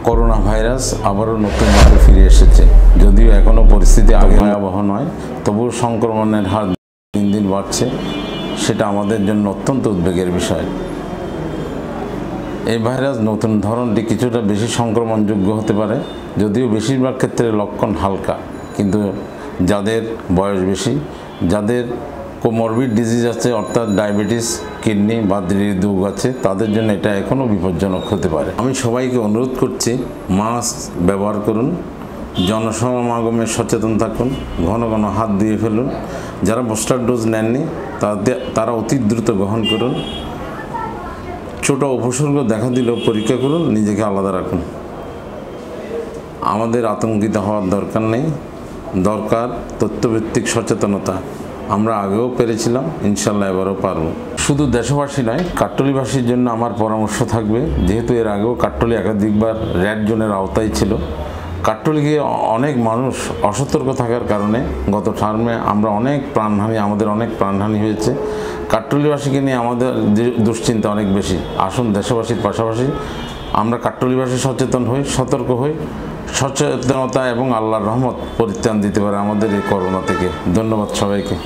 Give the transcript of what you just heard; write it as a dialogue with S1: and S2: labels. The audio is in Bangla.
S1: করোনা ভাইরাস আবারও নতুনভাবে ফিরে এসেছে। যদিও এখনও পরিস্থিতি আগে ভয়াবহ নয়, তবুও সংক্রমণের হার দিন দিন বাড়ছে। সেটা আমাদের জন্য অত্যন্ত উদ্বেগের বিষয়। এই ভাইরাস নতুন ধরনটি কিছুটা বেশি সংক্রমণযোগ্য হতে পারে, যদিও বেশিরভাগ ক্ষেত্রে লক্ষণ হালকা। কিন্তু যাদের বয়স বেশি, যাদের কোমরবিড ডিজিজ আছে অর্থাৎ ডায়াবেটিস, কিডনি বা হৃদরোগ আছে, তাদের জন্য এটা এখনও বিপজ্জনক হতে পারে। আমি সবাইকে অনুরোধ করছি, মাস্ক ব্যবহার করুন, জনসমাগমে সচেতন থাকুন, ঘন ঘন হাত ধুয়ে ফেলুন। যারা বুস্টার ডোজ নেননি তারা অতি দ্রুত গ্রহণ করুন। ছোট উপসর্গ দেখা দিলেও পরীক্ষা করুন, নিজেকে আলাদা রাখুন। আমাদের আতঙ্কিত হওয়ার দরকার নেই, দরকার তথ্যভিত্তিক সচেতনতা। আমরা আগেও পেরেছিলাম, ইনশাল্লাহ এবারও পারব। শুধু দেশবাসী নয়, কাট্টলীবাসীর জন্য আমার পরামর্শ থাকবে, যেহেতু এর আগেও কাট্টলী একাধিকবার রেড জোনের আওতায় ছিল। কাট্টলীকে অনেক মানুষ অসতর্ক থাকার কারণে গত টার্মে আমাদের অনেক প্রাণহানি হয়েছে। কাট্টলীবাসীকে নিয়ে আমাদের দুশ্চিন্তা অনেক বেশি। আসুন দেশবাসীর পাশাপাশি আমরা কাট্টলীবাসী সচেতন হই, সতর্ক হই। সচেতনতা এবং আল্লাহর রহমত পরিত্রাণ দিতে পারে আমাদের এই করোনা থেকে। ধন্যবাদ সবাইকে।